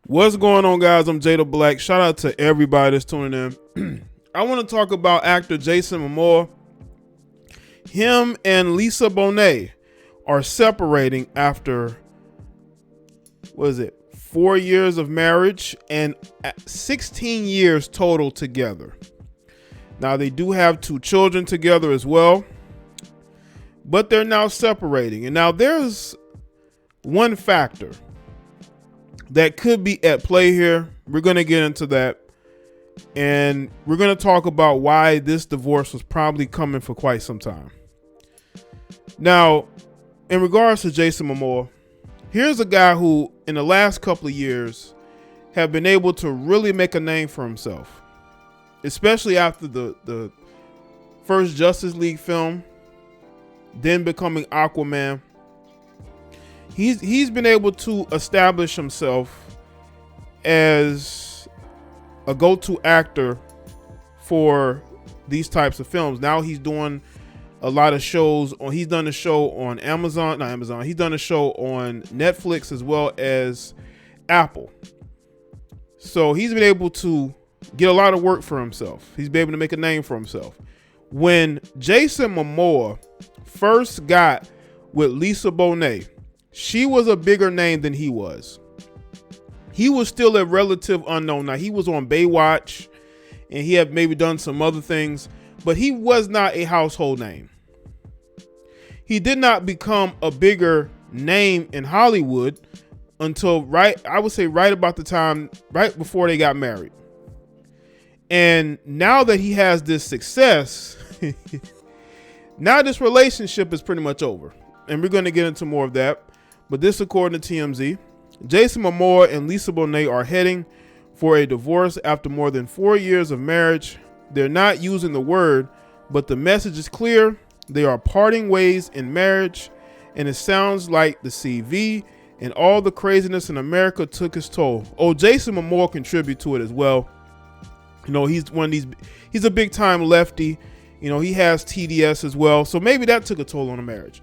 What's going on, guys? I'm Jada Black. Shout out to everybody that's tuning in. I want to talk about actor Jason Momoa. Him and Lisa Bonet are separating after, 4 years of marriage and 16 years total together. Now, they do have 2 children together as well, but they're now separating. And now there's one factor that could be at play here. We're going to get into that. And we're going to talk about why this divorce was probably coming for quite some time. Now, in regards to Jason Momoa, here's a guy who in the last couple of years have been able to really make a name for himself, especially after the first Justice League film, then becoming Aquaman. He's been able to establish himself as a go-to actor for these types of films. Now he's doing a lot of shows he's done a show on He's done a show on Netflix as well as Apple. So he's been able to get a lot of work for himself. He's been able to make a name for himself. When Jason Momoa first got with Lisa Bonet, she was a bigger name than he was. He was still a relative unknown. Now, he was on Baywatch and he had maybe done some other things, but he was not a household name. He did not become a bigger name in Hollywood until right about the time, right before they got married. And now that he has this success, now this relationship is pretty much over. And we're going to get into more of that. But this, according to TMZ, Jason Momoa and Lisa Bonet are heading for a divorce after more than 4 years of marriage. They're not using the word, but the message is clear. They are parting ways in marriage, and it sounds like the CV and all the craziness in America took its toll. Oh, Jason Momoa contributed to it as well. You know, he's a big time lefty. You know, he has TDS as well. So maybe that took a toll on the marriage.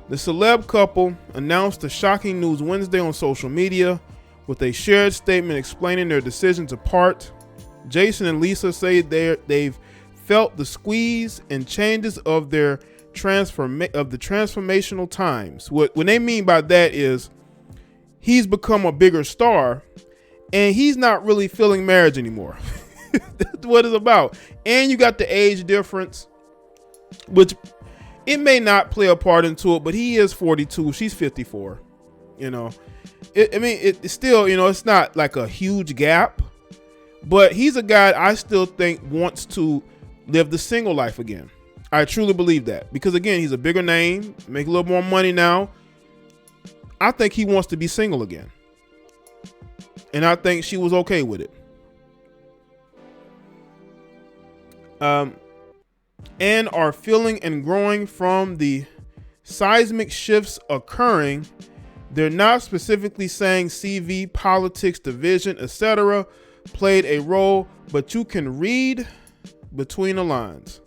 The celeb couple announced the shocking news Wednesday on social media with a shared statement explaining their decision to part. Jason and Lisa say they've felt the squeeze and changes of their transformational times. What they mean by that is he's become a bigger star and he's not really feeling marriage anymore. That's what it's about. And you got the age difference, which it may not play a part into it, but he is 42. She's 54. You know, it's still, you know, it's not like a huge gap, but he's a guy I still think wants to live the single life again. I truly believe that because, again, he's a bigger name, make a little more money now. I think he wants to be single again. And I think she was okay with it. And are feeling and growing from the seismic shifts occurring. They're not specifically saying CV, politics, division, etc. played a role, but you can read between the lines.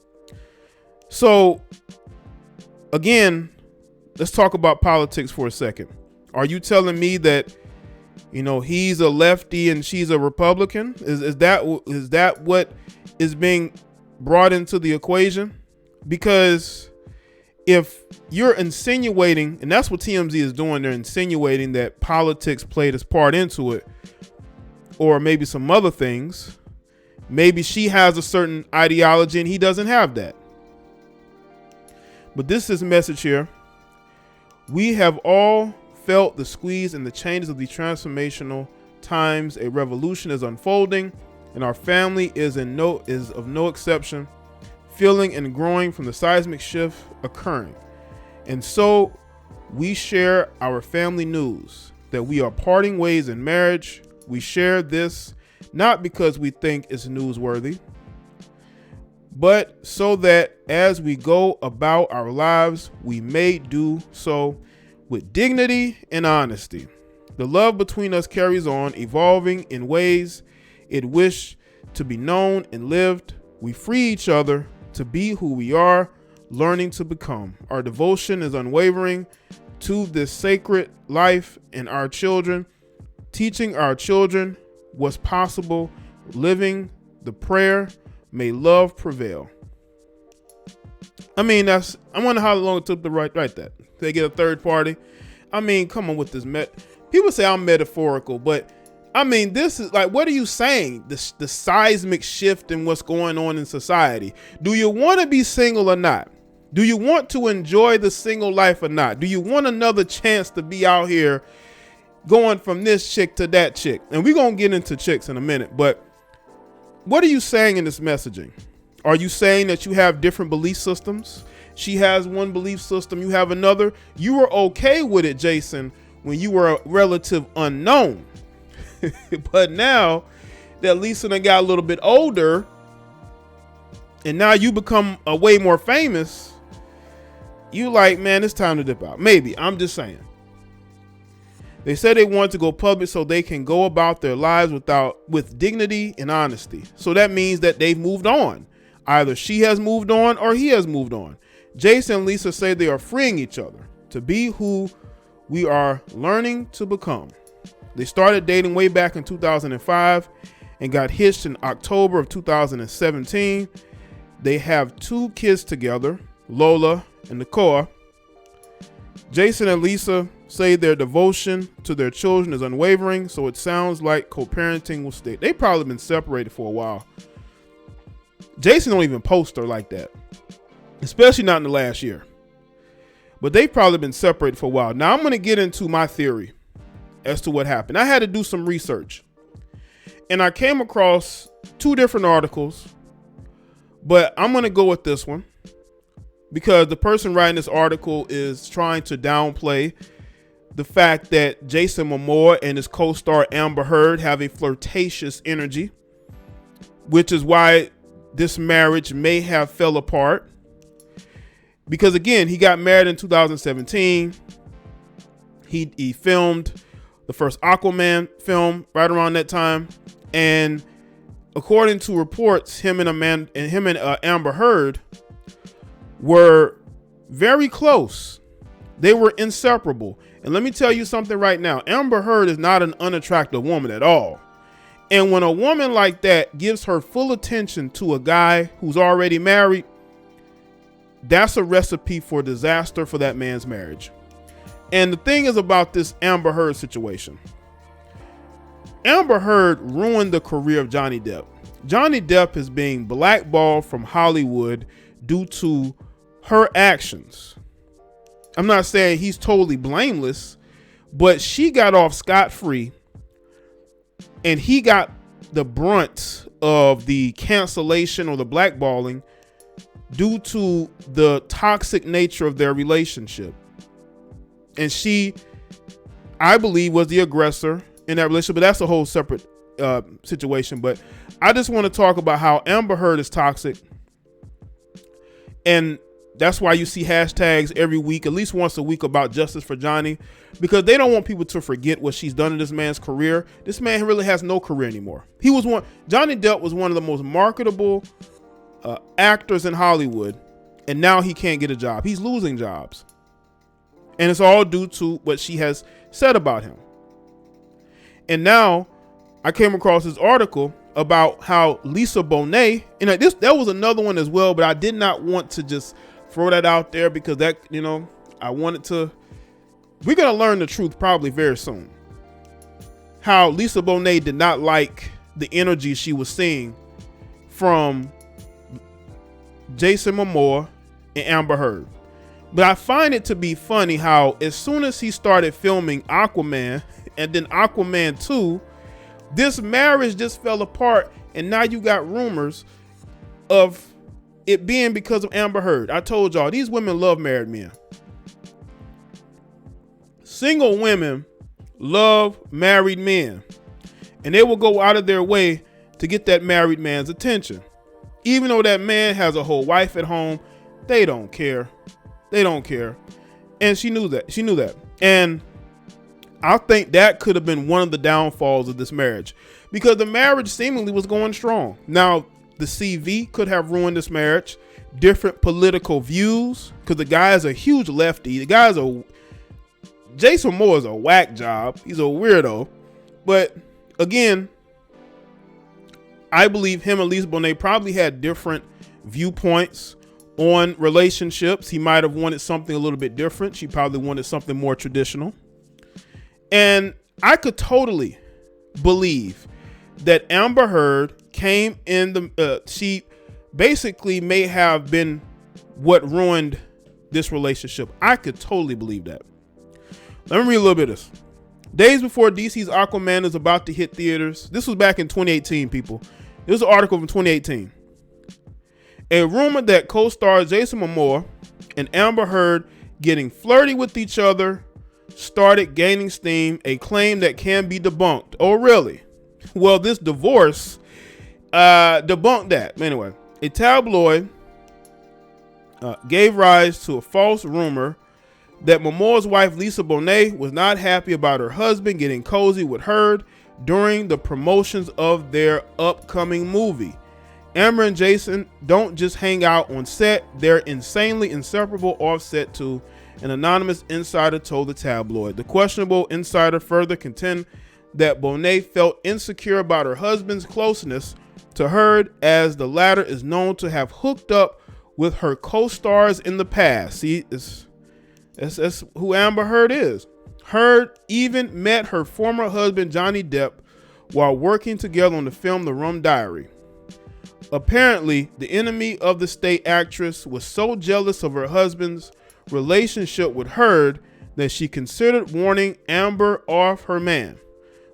So, again, let's talk about politics for a second. Are you telling me that, you know, he's a lefty and she's a Republican? Is that what is being brought into the equation? Because if you're insinuating, and that's what TMZ is doing, they're insinuating that politics played its part into it, or maybe some other things. Maybe she has a certain ideology and he doesn't have that. But this is a message here. We have all felt the squeeze and the changes of these transformational times. A revolution is unfolding, and our family is of no exception, feeling and growing from the seismic shift occurring. And so we share our family news that we are parting ways in marriage. We share this not because we think it's newsworthy, but so that as we go about our lives, we may do so with dignity and honesty. The love between us carries on, evolving in ways it wished to be known and lived. We free each other to be who we are, learning to become. Our devotion is unwavering to this sacred life and our children. teaching our children what's possible, living the prayer, may love prevail. I mean, I wonder how long it took to write that. They get a third party. I mean, come on with this. People say I'm metaphorical, but I mean, this is like, what are you saying? The seismic shift in what's going on in society. Do you want to be single or not? Do you want to enjoy the single life or not? Do you want another chance to be out here going from this chick to that chick? And we're going to get into chicks in a minute, but what are you saying in this messaging? Are you saying that you have different belief systems? She has one belief system, you have another. You were okay with it, Jason, when you were a relative unknown. But now that Lisa done got a little bit older and now you become a way more famous, you like, man, it's time to dip out. Maybe, I'm just saying. They said they want to go public so they can go about their lives with dignity and honesty. So that means that they've moved on. Either she has moved on or he has moved on. Jason and Lisa say they are freeing each other to be who we are learning to become. They started dating way back in 2005 and got hitched in October of 2017. They have 2 kids together, Lola and Nakoa. Jason and Lisa say their devotion to their children is unwavering, so it sounds like co-parenting will stay. They've probably been separated for a while. Jason don't even post her like that, especially not in the last year. But they've probably been separated for a while. Now I'm going to get into my theory as to what happened. I had to do some research, and I came across 2 different articles, but I'm going to go with this one because the person writing this article is trying to downplay the fact that Jason Momoa and his co-star Amber Heard have a flirtatious energy, which is why this marriage may have fell apart. Because again, he got married in 2017. He filmed the first Aquaman film right around that time, and according to reports, him and Amber Heard were very close. They were inseparable. And let me tell you something right now. Amber Heard is not an unattractive woman at all. And when a woman like that gives her full attention to a guy who's already married, that's a recipe for disaster for that man's marriage. And the thing is about this Amber Heard situation. Amber Heard ruined the career of Johnny Depp. Johnny Depp is being blackballed from Hollywood due to her actions. I'm not saying he's totally blameless, but she got off scot-free and he got the brunt of the cancellation or the blackballing due to the toxic nature of their relationship. And she, I believe, was the aggressor in that relationship, but that's a whole separate situation. But I just want to talk about how Amber Heard is toxic. And that's why you see hashtags every week, at least once a week, about justice for Johnny, because they don't want people to forget what she's done in this man's career. This man really has no career anymore. Johnny Depp was one of the most marketable actors in Hollywood, and now he can't get a job. He's losing jobs. And it's all due to what she has said about him. And now I came across this article about how Lisa Bonet, and that was another one as well, but I did not want to just throw that out there because that, I wanted to, we're going to learn the truth probably very soon. How Lisa Bonet did not like the energy she was seeing from Jason Momoa and Amber Heard. But I find it to be funny how as soon as he started filming Aquaman and then Aquaman 2, this marriage just fell apart, and now you got rumors of it being because of Amber Heard. I told y'all, these women love married men. Single women love married men, and they will go out of their way to get that married man's attention. Even though that man has a whole wife at home, they don't care. They don't care. And she knew that. And I think that could have been one of the downfalls of this marriage, because the marriage seemingly was going strong. Now, the CV could have ruined this marriage. Different political views, because the guy is a huge lefty. Jason Moore is a whack job. He's a weirdo. But again, I believe him and Lisa Bonet probably had different viewpoints on relationships. He might have wanted something a little bit different. She probably wanted something more traditional. And I could totally believe that Amber Heard came in she basically may have been what ruined this relationship. I could totally believe that. Let me read a little bit of this. Days before DC's Aquaman is about to hit theaters. This was back in 2018, people. This is an article from 2018. A rumor that co-stars Jason Momoa and Amber Heard getting flirty with each other started gaining steam, a claim that can be debunked. Oh, really? Well, this divorce debunked that. Anyway, a tabloid gave rise to a false rumor that Momoa's wife, Lisa Bonet, was not happy about her husband getting cozy with Heard during the promotions of their upcoming movie. Amber and Jason don't just hang out on set, they're insanely inseparable off set too, an anonymous insider told the tabloid. The questionable insider further contend that Bonet felt insecure about her husband's closeness to Heard, as the latter is known to have hooked up with her co-stars in the past. See, that's who Amber Heard is. Heard even met her former husband Johnny Depp while working together on the film The Rum Diary. Apparently, the enemy of the state actress was so jealous of her husband's relationship with Heard that she considered warning Amber off her man.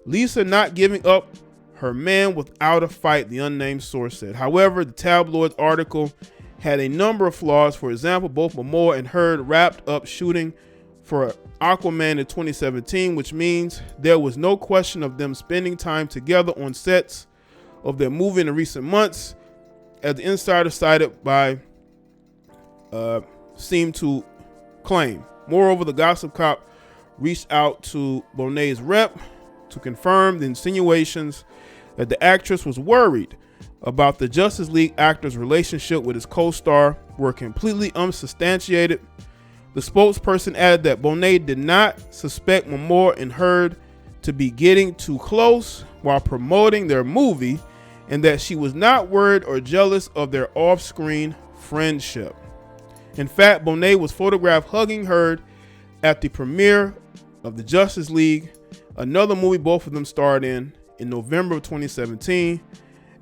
Lisa not giving up her man without a fight, the unnamed source said. However, the tabloid article had a number of flaws. For example, both Momoa and Heard wrapped up shooting for Aquaman in 2017, which means there was no question of them spending time together on sets of their movie in the recent months, as the insider cited by seemed to claim. Moreover, the Gossip Cop reached out to Bonet's rep to confirm the insinuations that the actress was worried about the Justice League actor's relationship with his co-star were completely unsubstantiated. The spokesperson added that Bonet did not suspect Momoa and Heard to be getting too close while promoting their movie, and that she was not worried or jealous of their off-screen friendship. In fact, Bonet was photographed hugging Heard at the premiere of the Justice League, another movie both of them starred in November of 2017.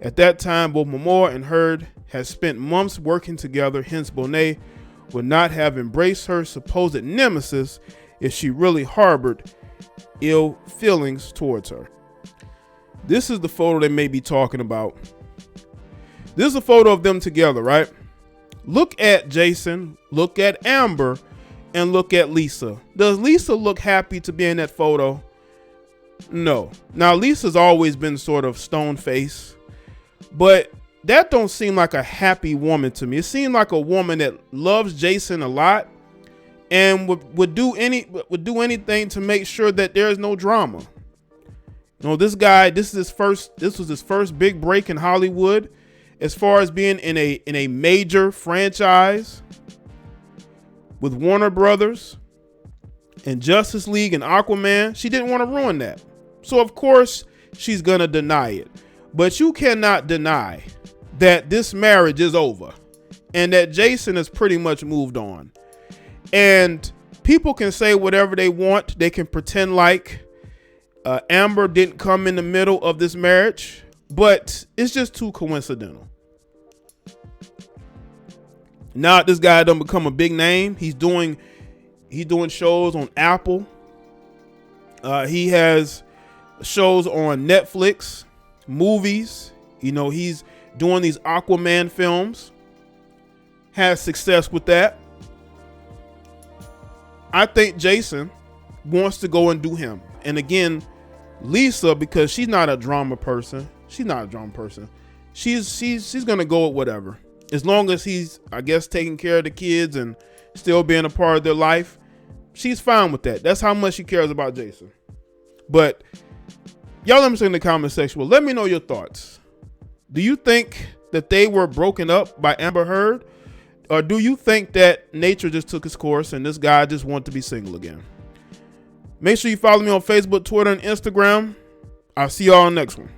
At that time, both Momoa and Heard had spent months working together, hence Bonet would not have embraced her supposed nemesis if she really harbored ill feelings towards her. This is the photo they may be talking about. This is a photo of them together, right? Look at Jason, look at Amber, and look at Lisa. Does Lisa look happy to be in that photo? No. Now, Lisa's always been sort of stone-faced, but that don't seem like a happy woman to me. It seemed like a woman that loves Jason a lot and would do anything to make sure that there is no drama. You know, this guy, this was his first big break in Hollywood as far as being in a major franchise with Warner Brothers and Justice League and Aquaman. She didn't want to ruin that. So of course she's going to deny it. But you cannot deny that this marriage is over and that Jason has pretty much moved on. And people can say whatever they want. They can pretend like Amber didn't come in the middle of this marriage, but it's just too coincidental. Now this guy done become a big name. He's doing shows on Apple. He has shows on Netflix, movies. You know, he's doing these Aquaman films. Has success with that. I think Jason wants to go and do him. And again, Lisa, because she's not a drama person. She's gonna go with whatever. As long as he's, I guess, taking care of the kids and still being a part of their life, she's fine with that. That's how much she cares about Jason. But y'all let me say in the comment section, well, let me know your thoughts. Do you think that they were broken up by Amber Heard? Or do you think that nature just took its course and this guy just wanted to be single again? Make sure you follow me on Facebook, Twitter, and Instagram. I'll see y'all on the next one.